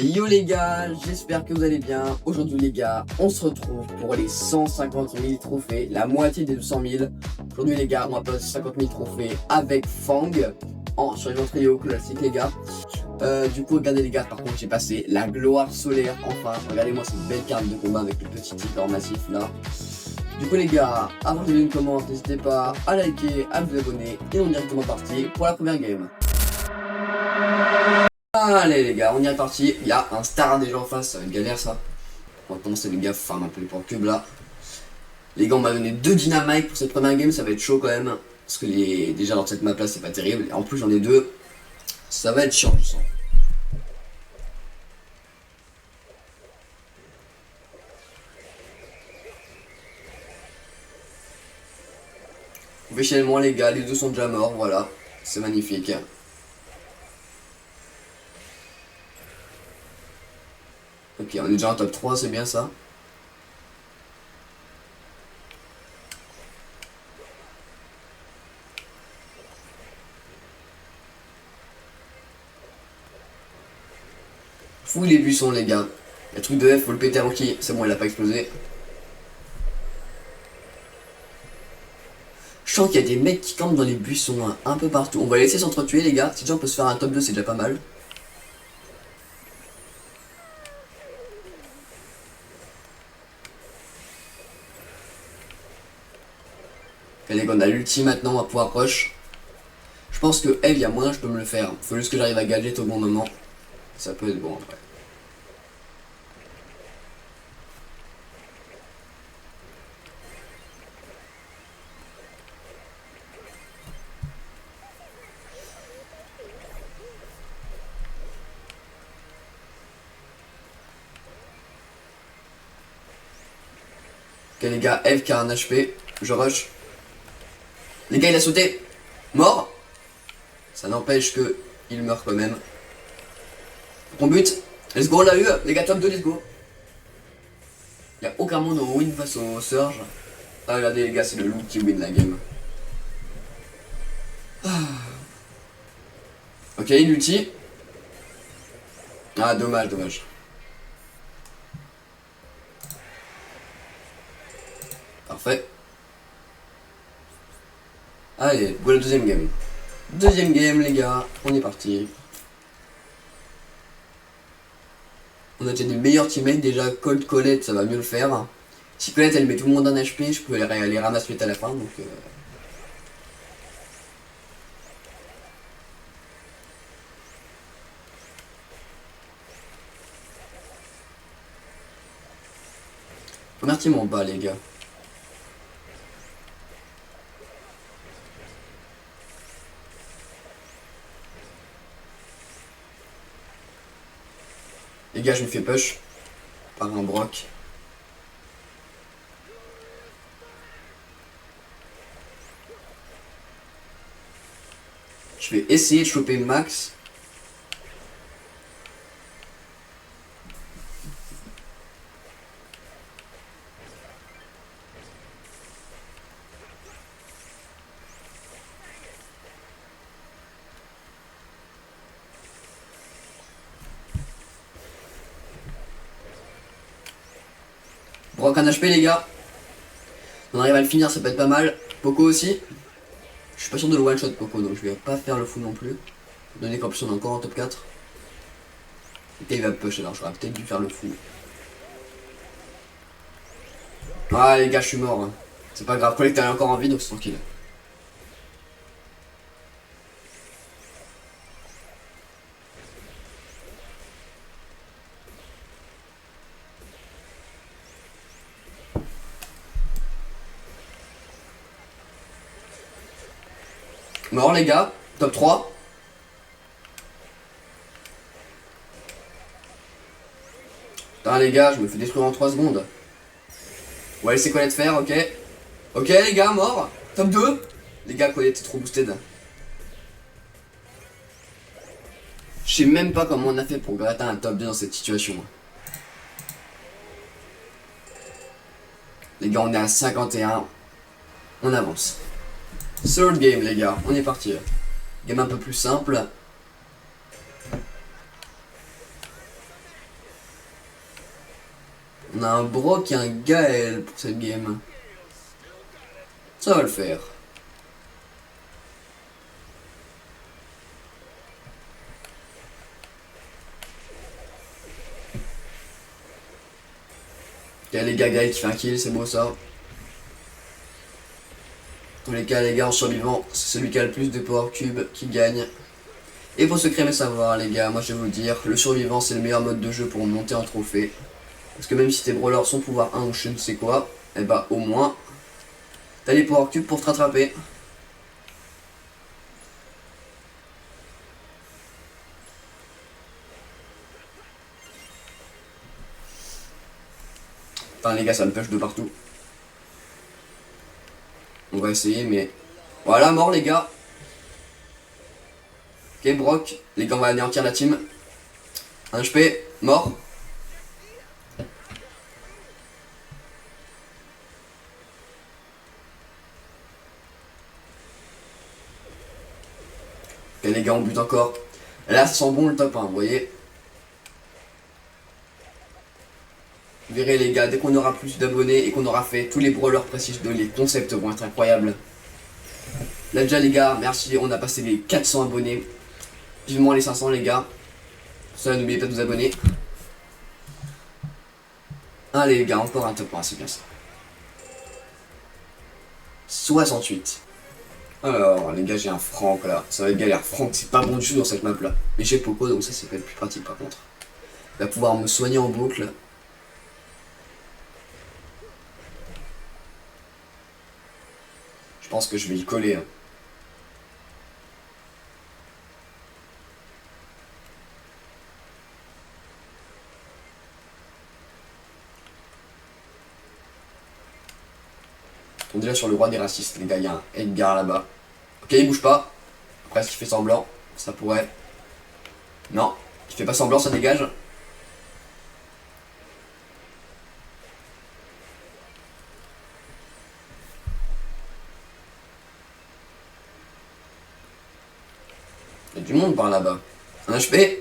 Yo les gars, j'espère que vous allez bien. Aujourd'hui les gars, on se retrouve pour les 150 000 trophées, la moitié des 200 000. Aujourd'hui les gars, on va passer 50 000 trophées avec Fang en survivant trio classique les gars. Du coup regardez les gars, par contre j'ai passé la gloire solaire enfin. Regardez-moi cette belle carte de combat avec le petit tigre massif là. Du coup les gars, avant de donner une commande, n'hésitez pas à liker, à vous abonner et on est directement parti pour la première game. Allez les gars, on y est parti. Il y a un star déjà en face, ça va être galère ça. On va commencer les gars, farm un peu pour le cube là. Les gars, on m'a donné 2 dynamite pour cette première game, ça va être chaud quand même. Parce que déjà dans cette map là c'est pas terrible. Et en plus j'en ai 2. Ça va être chiant je sens. Officiellement les gars, les 2 sont déjà morts, voilà. C'est magnifique. Ok, on est déjà en top 3, c'est bien ça. Fouille les buissons les gars. Le truc de F, faut le péter avant qu'il... C'est bon, il a pas explosé. Je sens qu'il y a des mecs qui campent dans les buissons hein, un peu partout. On va laisser s'entretuer les gars. Si déjà on peut se faire un top 2, c'est déjà pas mal. Regardez qu'on a l'ulti maintenant, on va pouvoir rush. Je pense que Eve, il y a moyen je peux me le faire. Faut juste que j'arrive à gadget au bon moment. Ça peut être bon après. Ok les gars, Eve qui a un HP. Je rush. Les gars, il a sauté. Mort. Ça n'empêche que il meurt quand même. On bute. Let's go, on l'a eu. Les gars, top 2, let's go. Il n'y a aucun monde au win face au Surge. Ah, regardez, les gars, c'est le loup qui win la game. Ah. Ok, il ulti. Ah, dommage, dommage. Parfait. Allez, voilà la deuxième game. Deuxième game, les gars. On est parti. On a déjà des meilleurs teammates. Déjà, Cold Colette, ça va mieux le faire. Si Colette, elle met tout le monde en HP, je peux les ramasser vite à la fin. Donc, Première team en bas, les gars. Les gars, je me fais push par un Brock. Je vais essayer de choper Max. Brock un HP les gars. On arrive à le finir, ça peut être pas mal. Poco aussi. Je suis pas sûr de le one shot Poco, donc je vais pas faire le fou non plus. Étant donné qu'en plus on est encore en top 4. Ok, il va push alors j'aurais peut-être dû faire le fou. Ah les gars, je suis mort. Hein. C'est pas grave, Collector est encore en vie donc c'est tranquille. Mort les gars, top 3. Putain les gars, je me fais détruire en 3 secondes. On va laisser Colette faire, ok. Ok les gars, mort. Top 2. Les gars, Colette est trop boosted. Je sais même pas comment on a fait pour gratter un top 2 dans cette situation. Les gars, on est à 51. On avance. Third game les gars, on est parti. Game un peu plus simple. On a un Brock et un Gaël pour cette game. Ça va le faire. Ok les gars, Gaël qui fait un kill, c'est beau ça. Dans les cas les gars, en survivant, c'est celui qui a le plus de power cube qui gagne. Et pour secret mais savoir les gars, moi je vais vous le dire, le survivant c'est le meilleur mode de jeu pour monter en trophée. Parce que même si tes brawlers sont pouvoir 1 ou je ne sais quoi, et bah au moins, t'as les power cubes pour te rattraper. Enfin les gars, ça me push de partout. On va essayer mais... Voilà, mort les gars. Ok Brock, les gars on va anéantir la team. 1 HP, mort. Ok les gars on bute encore. Là ça sent bon le top 1, vous voyez. Vous verrez les gars, dès qu'on aura plus d'abonnés et qu'on aura fait tous les brawlers précis de les concepts vont être incroyables. Là déjà les gars, merci, on a passé les 400 abonnés. Vivement les 500 les gars. Ça n'oubliez pas de vous abonner. Allez les gars, encore un top 1, c'est bien ça. 68. Alors les gars, j'ai un Franck là. Ça va être galère. Franck, c'est pas bon du tout dans cette map là. Mais j'ai Poco, donc ça c'est pas le plus pratique par contre. Il va pouvoir me soigner en boucle. Je pense que je vais y coller. Hein. On est déjà sur le roi des racistes, les gars. Il y a un Edgar là-bas. Ok, il bouge pas. Après, est-ce qu'il fait semblant? Ça pourrait. Non, il fait pas semblant, ça dégage. Il y a du monde par là-bas. Un HP.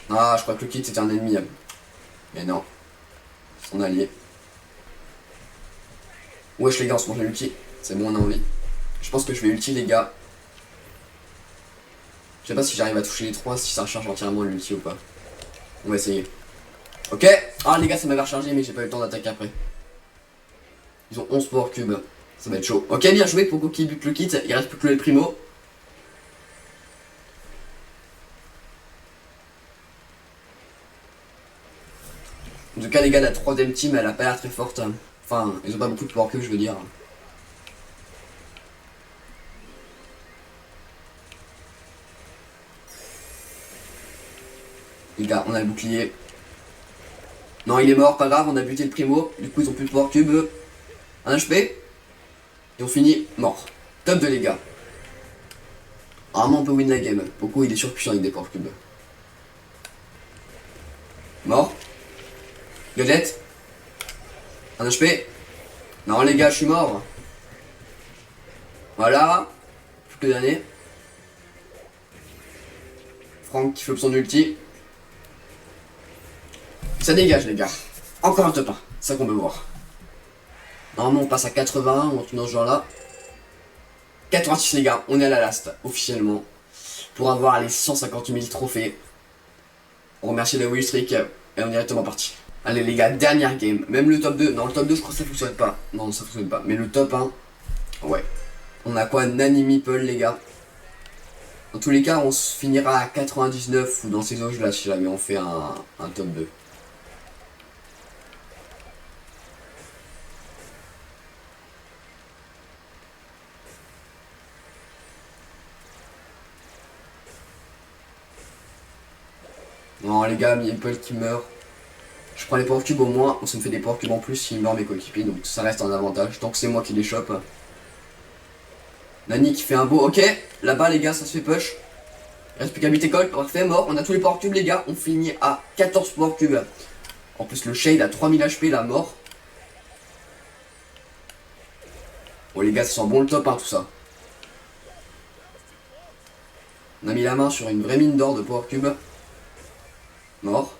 Ah, je crois que le kit c'était un ennemi. Mais non. Son allié. Wesh les gars, on se mange l'ulti. C'est bon, on a envie. Je pense que je vais ulti les gars. Je sais pas si j'arrive à toucher les 3, si ça recharge entièrement l'ulti ou pas. On va essayer. Ok. Ah les gars, ça m'avait rechargé mais j'ai pas eu le temps d'attaquer après. Ils ont 11 power cubes. Ça va être chaud. Ok, bien joué, Poco qui bute le kit. Il reste plus que le primo. En tout cas les gars, la troisième team elle a pas l'air très forte. Enfin, ils ont pas beaucoup de power cubes je veux dire. Les gars, on a le bouclier. Non, il est mort, pas grave, on a buté le primo. Du coup, ils ont plus de power cube. 1 HP. Et on finit mort. Top 2 les gars. Normalement, on peut win la game. Poco, il est surpuissant avec des power cubes. Mort. Gadget. 1 HP. Non, les gars, je suis mort. Voilà. Plus que d'années. Franck qui fait son ulti. Ça dégage les gars. Encore un top 1, c'est ça qu'on veut voir. Normalement on passe à 81 ou un truc dans ce genre là. 86 les gars, on est à la last officiellement. Pour avoir les 150 000 trophées. On remercie la Will Streak et on est directement parti. Allez les gars, dernière game. Même le top 2, non le top 2 je crois que ça fonctionne pas. Non ça fonctionne pas, mais le top 1, ouais. On a quoi? Nani Meeple les gars. Dans tous les cas on se finira à 99 ou dans ces auges là si jamais on fait un top 2. Non les gars, Meeple qui meurt. Je prends les power cubes au moins, ça me fait des power cubes en plus s'il meurt mes coéquipiers, donc ça reste un avantage, tant que c'est moi qui les chope. Nani qui fait un beau, ok, là-bas les gars ça se fait push. Il reste plus qu'à buter Colt, parfait, mort, on a tous les power cubes les gars, on finit à 14 power cubes. En plus le Shade a 3000 HP là, mort. Bon les gars, ça sent bon le top tout ça. On a mis la main sur une vraie mine d'or de power cube. Mort.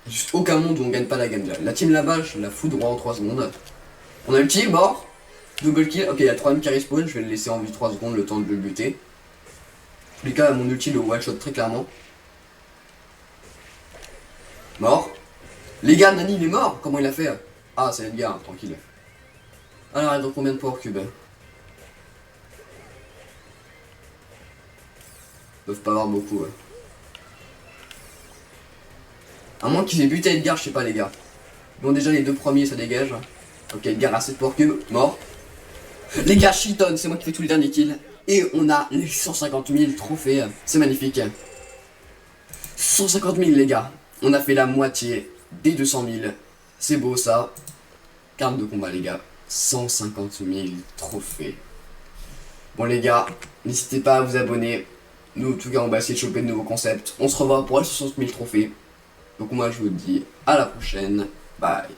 Juste aucun monde où on gagne pas la game. La team là-bas, je la fous droit en 3 secondes. On a le kill, mort. Double kill. Ok, il y a le troisième qui respawn. Je vais le laisser en vie 3 secondes, le temps de le buter. En tous les cas, mon ulti le one shot très clairement. Mort. Les gars, Nani il est mort. Comment il a fait? Ah, c'est Edgar, tranquille. Alors, il y a combien de power cube? Ils doivent pas avoir beaucoup. Ouais. À moins qu'ils aient buté Edgar, je sais pas les gars. Bon, déjà les 2 premiers ça dégage. Ok, Edgar a 7 power cube, mort. Les gars, Shiton, c'est moi qui fais tous les derniers kills. Et on a les 150 000 trophées. C'est magnifique. 150 000 les gars. On a fait la moitié des 200 000. C'est beau ça. Carte de combat les gars. 150 000 trophées. Bon les gars, n'hésitez pas à vous abonner. Nous en tout cas on va essayer de choper de nouveaux concepts. On se revoit pour les 60 000 trophées. Donc moi je vous dis à la prochaine. Bye.